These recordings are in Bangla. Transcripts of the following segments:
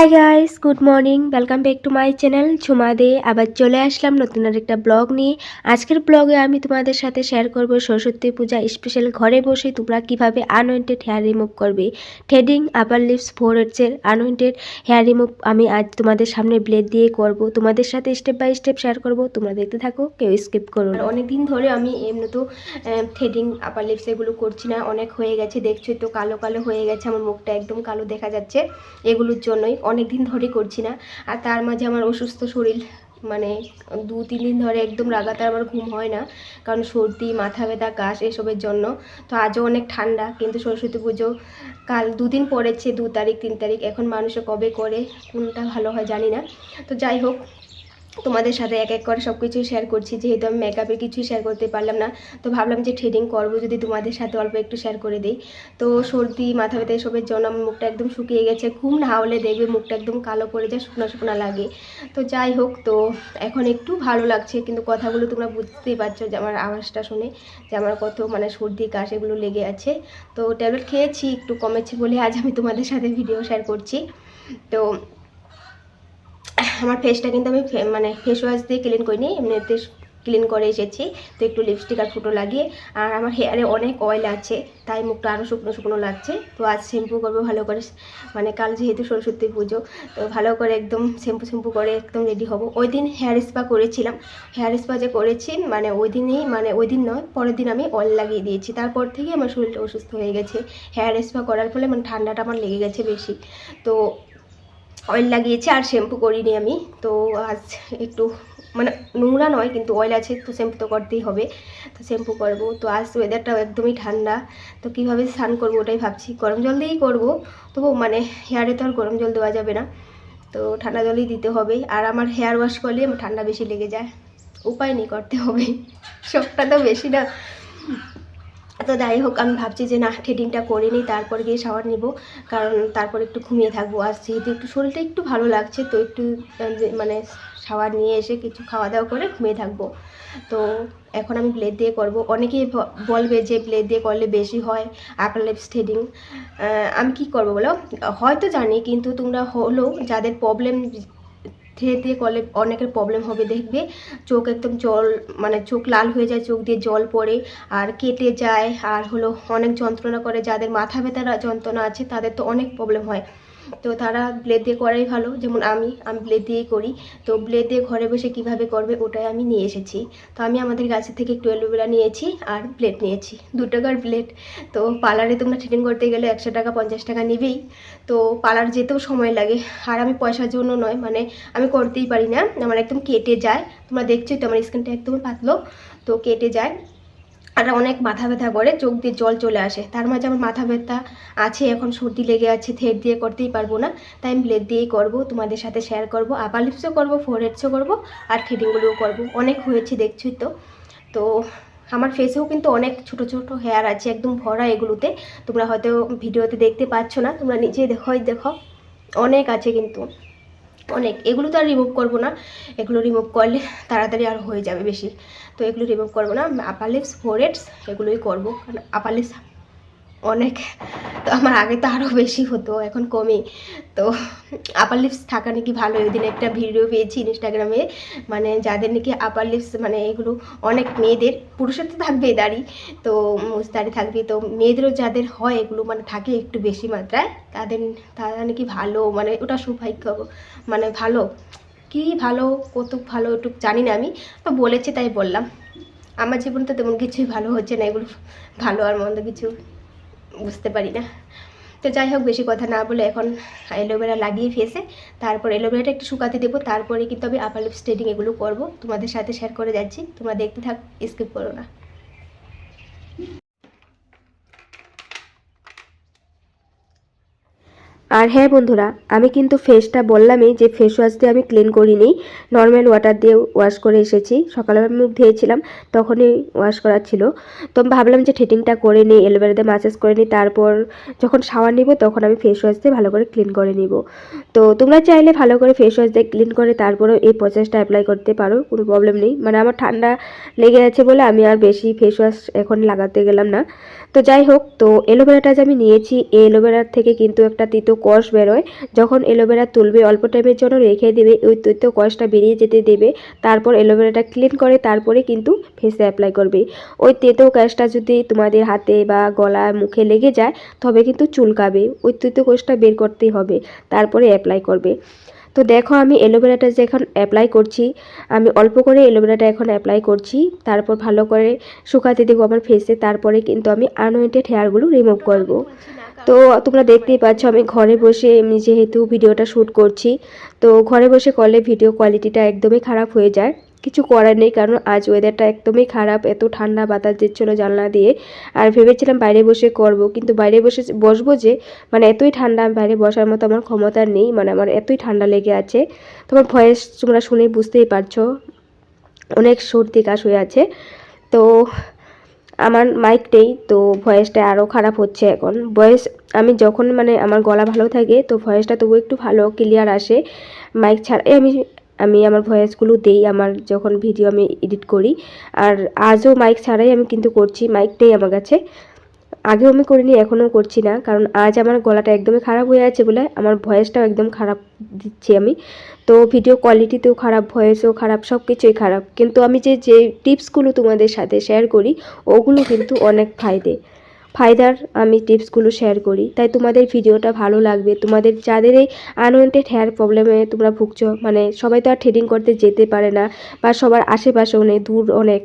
High guys, good morning. Welcome back to my channel Jhuma Dey. আবার চলে আসলাম নতুন আরেকটা ব্লগ নিয়ে। আজকের ব্লগে আমি তোমাদের সাথে শেয়ার করব সরস্বতী পূজা স্পেশাল ঘরে বসে তোমরা কিভাবে আনওয়েন্টেড হেয়ার রিমুভ করবে। থ্রেডিং, আপার লিপস, ফোরহেডসের আনওয়েন্টেড হেয়ার রিমুভ আমি আজ তোমাদের সামনে ব্লেড দিয়ে করব। তোমাদের সাথে স্টেপ বাই স্টেপ শেয়ার করব, তোমরা দেখতে থাকো, কেউ স্কিপ করো না। অনেক দিন ধরে আমি এমনি তো থ্রেডিং, আপার লিপস এগুলো করছি না, অনেক হয়ে গেছে, দেখছো তো কালো কালো হয়ে গেছে, আমার মুখটা একদম কালো দেখা যাচ্ছে। এগুলোর জন্যই অনেক দিন ধরে করছি না। আর তার মাঝে আমার অসুস্থ শরীর, মানে 2-3 দিন ধরে একদম লাগাতার আমার ঘুম হয় না, কারণ সর্দি, মাথা ব্যথা, কাশ এসবের জন্য। তো আজও অনেক ঠান্ডা, কিন্তু সরস্বতী পুজো কাল 2 দিন পড়েছে, 2 তারিখ 3 তারিখ। এখন মানুষে কবে করে কোনটা ভালো হয় জানি না। তো যাই হোক, তোমাদের সাথে এক এক করে সব কিছুই শেয়ার করছি, যেহেতু আমি মেকআপের কিছুই শেয়ার করতে পারলাম না। তো ভাবলাম যে থ্রেডিং করবো, যদি তোমাদের সাথে অল্প একটু শেয়ার করে দিই। তো সর্দি, মাথা ব্যথা এসবের জন্য আমার মুখটা একদম শুকিয়ে গেছে। ঘুম না হলে দেখবে মুখটা একদম কালো পড়ে যায়, শুকনো শুকনো লাগে। তো যাই হোক, তো এখন একটু ভালো লাগছে, কিন্তু কথাগুলো তোমরা বুঝতেই পারছো যে আমার আওয়াজটা শুনে যে আমার কত মানে সর্দি, কাশ এগুলো লেগে আছে। তো ট্যাবলেট খেয়েছি, একটু কমেছে বলে আজ আমি তোমাদের সাথে ভিডিও শেয়ার করছি। তো আমার ফেসটা কিন্তু আমি মানে ফেস ওয়াশ দিয়ে ক্লিন করিনি, এমনিতে ক্লিন করে এসেছি। তো একটু লিপস্টিক আর ফুটো লাগিয়ে, আর আমার হেয়ারে অনেক অয়েল আছে, তাই মুখটা আরও শুকনো শুকনো লাগছে। তো আজ শ্যাম্পু করবো ভালো করে, মানে কাল যেহেতু সরস্বতী পুজো, তো ভালো করে একদম শ্যাম্পু করে একদম রেডি হব। ওই দিন হেয়ার স্পা করেছিলাম, হেয়ার স্পা যে করেছি মানে ওই দিনই, মানে ওই দিন নয়, পরের দিন আমি অয়েল লাগিয়ে দিয়েছি। তারপর থেকে আমার শরীরটা অসুস্থ হয়ে গেছে। হেয়ার স্পা করার ফলে মানে ঠান্ডাটা আমার লেগে গেছে বেশি। তো অয়েল লাগিয়েছি আর শ্যাম্পু করিনি আমি। তো আজ একটু মানে নোংরা নয়, কিন্তু অয়েল আছে, তো শ্যাম্পু তো করতেই হবে। তো শ্যাম্পু করবো। তো আজ ওয়েদারটাও একদমই ঠান্ডা, তো কীভাবে স্নান করবো ওটাই ভাবছি। গরম জল দিয়েই করবো, তবু মানে হেয়ারে তো আর গরম জল দেওয়া যাবে না, তো ঠান্ডা জলই দিতে হবে। আর আমার হেয়ার ওয়াশ করলে আমার ঠান্ডা বেশি লেগে যায়, উপায় নেই, করতে হবে। শখটা তো বেশি না। তো যাই হোক, আমি ভাবছি যে না, থ্রেডিংটা করে নিই, তারপর গিয়ে শাওয়ার নিব, কারণ তারপর একটু ঘুমিয়ে থাকবো। আর যেহেতু একটু শরীরটা একটু ভালো লাগছে, তো একটু মানে শাওয়ার নিয়ে এসে কিছু খাওয়া দাওয়া করে ঘুমিয়ে থাকবো। তো এখন আমি ব্লেড দিয়ে করব। অনেকেই বলবে যে ব্লেড দিয়ে করলে বেশি হয় আপার লিপস থ্রেডিং। আমি কি করব বলো, হয়তো জানি, কিন্তু তোমরা হলো যাদের প্রবলেম, থ্রেড দিয়ে করলে অনেকের প্রবলেম হবে, দেখবে চোখ একদম জল, মানে চোখ লাল হয়ে যায়, চোখ দিয়ে জল পড়ে, আর কেটে যায়, আর হলো অনেক যন্ত্রণা করে। যাদের মাথা ব্যথার যন্ত্রণা আছে তাদের তো অনেক প্রবলেম হয়, তো তারা ব্লেড দিয়ে করাই ভালো। যেমন আমি ব্লেড দিয়েই করি। তো ব্লেড দিয়ে ঘরে বসে কিভাবে করবে ওটাই আমি নিয়ে এসেছি। তো আমি আমাদের গাছের থেকে একটু অ্যালোভেরা নিয়েছি আর ব্লেড নিয়েছি, 2 টাকার ব্লেড। তো পার্লারে তোমরা থ্রেডিং করতে গেলে 100 টাকা 50 টাকা নেবেই, তো পার্লার যেতেও সময় লাগে। আর আমি পয়সার জন্য নয়, মানে আমি করতেই পারি না, আমার একদম কেটে যায়। তোমরা দেখছোই তো আমার স্কিনটা একদম পাতলো, তো কেটে যায়। আর অনেক মাথা ব্যথা করে, চোখ দিয়ে জল চলে আসে। তার মাঝে আমার মাথা ব্যথা আছে, এখন সর্দি লেগে আছে, থ্রেড দিয়ে করতেই পারবো না, তাই আমি ব্লেড দিয়েই করবো। তোমাদের সাথে শেয়ার করবো, আপার লিপসও করবো, ফোরহেডসও করবো, আর থ্রেডিংগুলোও করবো। অনেক হয়েছে দেখছোই তো। তো আমার ফেসেও কিন্তু অনেক ছোট ছোট হেয়ার আছে, একদম ভরা এগুলোতে। তোমরা হয়তো ভিডিওতে দেখতে পাচ্ছ না, তোমরা নিজেই দেখো, অনেক আছে কিন্তু, অনেক। এগুলো তো আর রিমুভ করবো না, এগুলো রিমুভ করলে তাড়াতাড়ি আর হয়ে যাবে বেশি, তো এগুলো রিমুভ করবো না। আপার লিপস, ফোরহেডস এগুলোই করবো, কারণ আপার লিপস অনেক, তো আমার আগে তো আরও বেশি হতো, এখন কমই। তো আপার লিপস থাকা নাকি ভালো, ওই দিন একটা ভিডিও পেয়েছি ইনস্টাগ্রামে, মানে যাদের নাকি আপার লিপস, মানে এগুলো অনেক মেয়েদের, পুরুষের তো থাকবেই দাড়ি, তো মুস্তারি থাকবে, তো মেয়েদেরও যাদের হয় এগুলো, মানে থাকে একটু বেশি মাত্রায়, তারা নাকি ভালো, মানে ওটা সৌভাগ্য, মানে ভালো, কি ভালো, কত ভালো একটু জানি না আমি, তো বলেছি তাই বললাম। আমার জীবনে তো তেমন কিছুই ভালো হচ্ছে না, এগুলো ভালো আর মন্দ কিছু বুঝতে পারি না। তো যাই হোক, বেশি কথা না বলে এখন অ্যালোভেরা লাগিয়ে ফেসে, তারপর অ্যালোভেরাটা একটু শুকাতে দেবো, তারপরে কিন্তু আমি আপার লিপস থ্রেডিং এগুলো করবো, তোমাদের সাথে শেয়ার করে যাচ্ছি, তোমরা দেখতে থাক, স্কিপ করো না। আর হ্যাঁ বন্ধুরা, আমি কিন্তু ফেসটা বললামই যে ফেস ওয়াশ দিয়ে আমি ক্লিন করিনি, নর্মাল ওয়াটার দিয়ে ওয়াশ করে এসেছি। সকালে আমি মুখ ধুয়েছিলাম, তখনই ওয়াশ করা ছিল। তো আমি ভাবলাম যে থ্রেডিংটা করে নিই, অ্যালোভেরা দিয়ে ম্যাসাজ করে নিই, তারপর যখন শাওয়ার নিব তখন আমি ফেস ওয়াশ দিয়ে ভালো করে ক্লিন করে নিব। তো তোমরা চাইলে ভালো করে ফেস ওয়াশ দিয়ে ক্লিন করে তারপরেও এই প্রসেসটা অ্যাপ্লাই করতে পারো, কোনো প্রবলেম নেই। মানে আমার ঠান্ডা লেগে আছে বলে আমি আর বেশি ফেস ওয়াশ এখন লাগাতে গেলাম না। তো যাই হোক, তো অ্যালোভেরাটা যে আমি নিয়েছি, এই অ্যালোভেরার থেকে কিন্তু একটা তিতো কষ বেরোয়। যখন অ্যালোভেরা তুলবে অল্প টাইমের জন্য রেখে দেবে, ওই তৈত্য কষটা বেরিয়ে যেতে দেবে। তারপর অ্যালোভেরাটা ক্লিন করে তারপরে কিন্তু ফেসে অ্যাপ্লাই করবে। ওই তেতো কষটা যদি তোমাদের হাতে বা গলা মুখে লেগে যায় তবে কিন্তু চুলকাবে। ওই তৈত্য কষটা বের করতেই হবে, তারপরে অ্যাপ্লাই করবে। তো দেখো আমি অ্যালোভেরাটা যে এখন অ্যাপ্লাই করছি, আমি অল্প করে অ্যালোভেরাটা এখন অ্যাপ্লাই করছি। তারপর ভালো করে শুকাতে দেবো আমার ফেসে। তারপরে কিন্তু আমি আনওয়েন্টেড হেয়ারগুলো রিমুভ করব। তো তোমরা দেখতেই পাচ্ছ আমি ঘরে বসে আমি যেহেতু ভিডিওটা শ্যুট করছি, তো ঘরে বসে করলে ভিডিও কোয়ালিটিটা একদমই খারাপ হয়ে যায়। কিছু করার নেই, কারণ আজ ওয়েদারটা একদমই খারাপ, এত ঠান্ডা বাতাস দিচ্ছিলো জানলা দিয়ে। আর ভেবেছিলাম বাইরে বসে করব, কিন্তু বাইরে বসবো যে মানে এতই ঠান্ডা, বাইরে বসার মতো আমার ক্ষমতা নেই, মানে আমার এতই ঠান্ডা লেগে আছে। তোমার ভয়েস তোমরা শুনেই বুঝতেই পারছো অনেক সর্দি কাশ হয়ে আছে। তো আমার মাইক নেই, তো ভয়েসটা আরও খারাপ হচ্ছে এখন। ভয়েস আমি যখন মানে আমার গলা ভালো থাকে তো ভয়েসটা তবু একটু ভালো ক্লিয়ার আসে। মাইক ছাড়াই আমি আমি আমার ভয়েসগুলো দেই আমার যখন ভিডিও আমি এডিট করি। আর আজও মাইক ছাড়াই আমি কিন্তু করছি, মাইক নেই আমার কাছে। আগেও আমি করিনি, এখনও করছি না, কারণ আজ আমার গলাটা একদমই খারাপ হয়ে আছে বলে আমার ভয়েসটাও একদম খারাপ দিচ্ছি আমি। তো ভিডিও কোয়ালিটিতেও খারাপ, ভয়েসও খারাপ, সব কিছুই খারাপ। কিন্তু আমি যে টিপসগুলো তোমাদের সাথে শেয়ার করি ওগুলো কিন্তু অনেক ফায়দার আমি টিপসগুলো শেয়ার করি। তাই তোমাদের ভিডিওটা ভালো লাগবে। তোমাদের যাদের এই আনওয়ান্টেড হেয়ার প্রবলেমে তোমরা ভুগছো, মানে সবাই তো আর থ্রেডিং করতে যেতে পারে না, বা সবার আশেপাশেও নেই, দূর অনেক,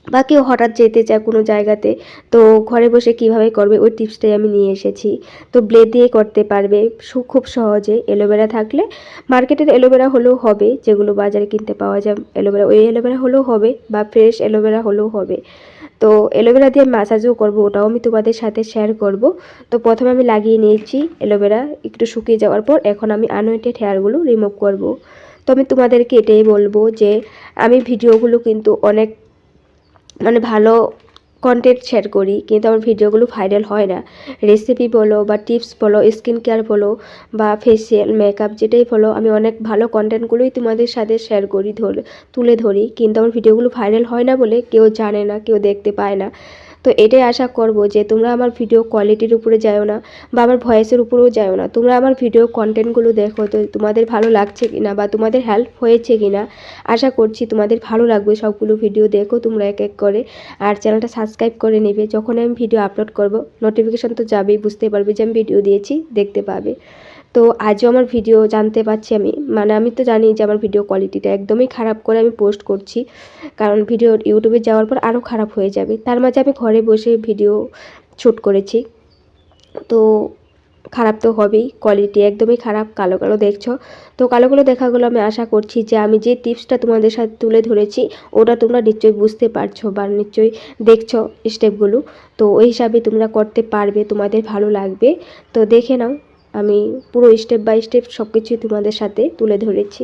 বা কেউ হঠাৎ যেতে চায় কোনো জায়গাতে, তো ঘরে বসে কিভাবে করবে ওই টিপসটাই আমি নিয়ে এসেছি। তো ব্লেড দিয়ে করতে পারবে খুব সহজে। অ্যালোভেরা থাকলে মার্কেটের অ্যালোভেরা হলেও হবে, যেগুলো বাজারে কিনতে পাওয়া যায় অ্যালোভেরা, ওই অ্যালোভেরা হলেও হবে, বা ফ্রেশ অ্যালোভেরা হলেও হবে। তো অ্যালোভেরা দিয়ে ম্যাসাজও করব, ওটাও আমি তোমাদের সাথে শেয়ার করব। তো প্রথমে আমি লাগিয়ে নিয়েছি অ্যালোভেরা, একটু শুকিয়ে যাওয়ার পর এখন আমি আনওয়েন্টেড হেয়ারগুলো রিমুভ করব। তো আমি তোমাদেরকে এটাই বলবো যে আমি ভিডিওগুলো কিন্তু অনেক মানে ভালো কন্টেন্ট শেয়ার করি, কিন্তু আমার ভিডিওগুলো ভাইরাল হয় না। রেসিপি বলো বা টিপস বলো, স্কিন কেয়ার বলো বা ফেসিয়াল মেকআপ যেটাই বলো, আমি অনেক ভালো কন্টেন্টগুলোই তোমাদের সাথে শেয়ার করি, তুলে ধরি, কিন্তু আমার ভিডিওগুলো ভাইরাল হয় না বলে কেউ জানে না, কেউ দেখতে পায় না। তো এটাই আশা করব যে তোমরা আমার ভিডিও কোয়ালিটির উপরে যাও না, বা আমার ভয়েসের উপরেও যাও না, তোমরা আমার ভিডিও কন্টেন্টগুলো দেখো, তো তোমাদের ভালো লাগছে কিনা বা তোমাদের হেল্প হয়েছে কিনা। আশা করছি তোমাদের ভালো লাগবে। সবগুলো ভিডিও দেখো তোমরা এক এক করে, আর চ্যানেলটা সাবস্ক্রাইব করে নেবে। যখন আমি ভিডিও আপলোড করব নোটিফিকেশন তো যাবেই, বুঝতে পারবে যে আমি ভিডিও দিয়েছি, দেখতে পাবে। তো আজও আমার ভিডিও জানতে পারছি আমি, মানে আমি তো জানি যে আমার ভিডিও কোয়ালিটিটা একদমই খারাপ করে আমি পোস্ট করছি, কারণ ভিডিও ইউটিউবে যাওয়ার পর আরও খারাপ হয়ে যাবে। তার মাঝে আমি ঘরে বসে ভিডিও শ্যুট করেছি, তো খারাপ তো হবেই, কোয়ালিটি একদমই খারাপ, কালো কালো দেখছো। তো কালো কালো দেখাগুলো আমি আশা করছি যে আমি যে টিপসটা তোমাদের সাথে তুলে ধরেছি ওটা তোমরা নিশ্চয়ই বুঝতে পারছো বা নিশ্চয়ই দেখছো স্টেপগুলো। তো ওই হিসাবে তোমরা করতে পারবে, তোমাদের ভালো লাগবে। তো দেখে নাও, আমি পুরো স্টেপ বাই স্টেপ সব কিছুই তোমাদের সাথে তুলে ধরেছি।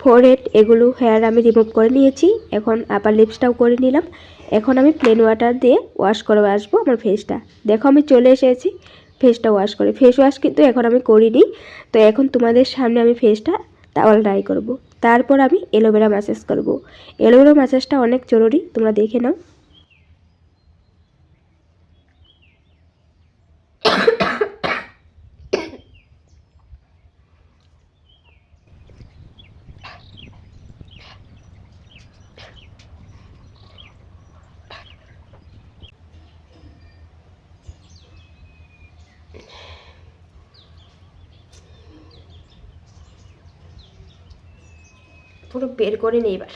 ফোরহেড এগুলো হেয়ার আমি রিমুভ করে নিয়েছি। এখন আপার লিপসটাও করে নিলাম। এখন আমি প্লেন ওয়াটার দিয়ে ওয়াশ করে আসবো আমার ফেসটা। দেখো আমি চলে এসেছি ফেসটা ওয়াশ করে। ফেস ওয়াশ কিন্তু এখন আমি করিনি। তো এখন তোমাদের সামনে আমি ফেসটা টাওয়াল ড্রাই করব। তারপর আমি অ্যালোভেরা ম্যাসাজ করব। অ্যালোভেরা ম্যাসাজটা অনেক জরুরি, তোমরা দেখে নাও। পুরো বের করে নিই এবার।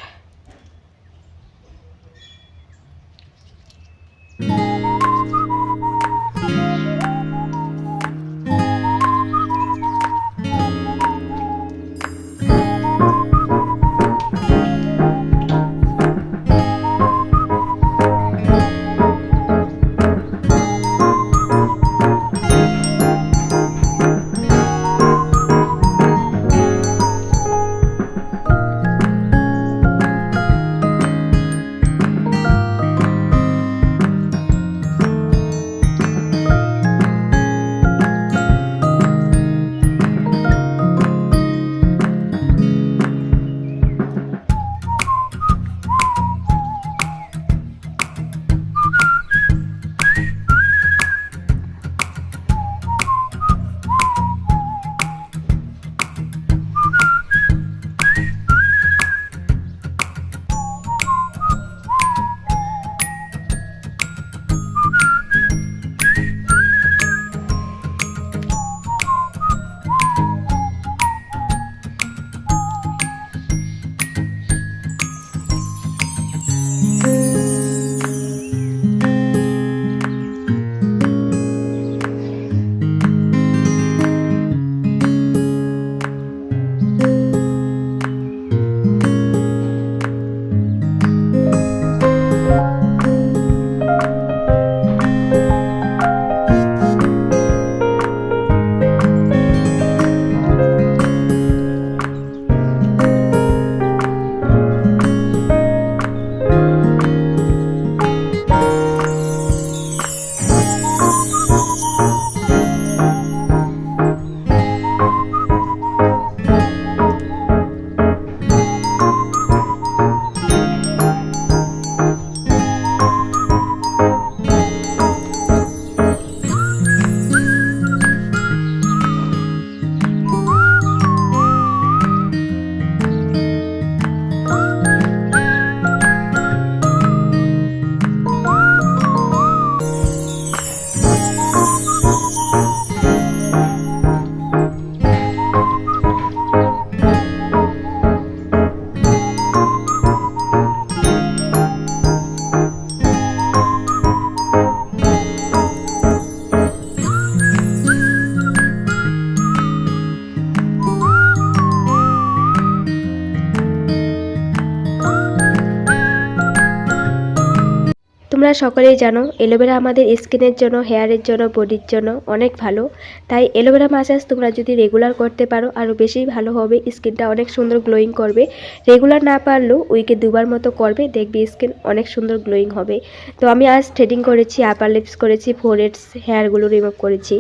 তোমরা সকলেই জানো অ্যালোভেরা আমাদের স্কিনের জন্য, হেয়ারের জন্য, বডির জন্য অনেক ভালো। তাই অ্যালোভেরা ম্যাসাজ তোমরা যদি রেগুলার করতে পারো আরও বেশি ভালো হবে, স্কিনটা অনেক সুন্দর গ্লোয়িং করবে। রেগুলার না পারলেও উইকে 2বার মতো করবে, দেখবি স্কিন অনেক সুন্দর গ্লোয়িং হবে। তো আমি আজ থ্রেডিং করেছি, আপার লিপস করেছি, ফোরহেডস হেয়ারগুলো রিমুভ করেছি,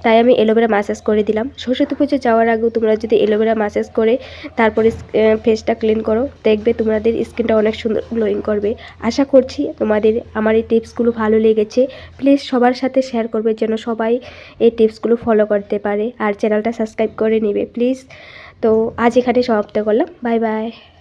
তাই আমি অ্যালোভেরা ম্যাসাজ করে দিলাম। সরস্বতী পুজো যাওয়ার আগেও তোমরা যদি অ্যালোভেরা ম্যাসাজ করে তারপরে ফেসটা ক্লিন করো, দেখবে তোমাদের স্কিনটা অনেক সুন্দর গ্লোয়িং করবে। আশা করছি তোমাদের আমার এই টিপসগুলো ভালো লেগেছে। প্লিজ সবার সাথে শেয়ার করবে যেন সবাই এই টিপসগুলো ফলো করতে পারে, আর চ্যানেলটা সাবস্ক্রাইব করে নেবে প্লিজ। তো আজ এখানে সমাপ্ত করলাম, বাই বাই।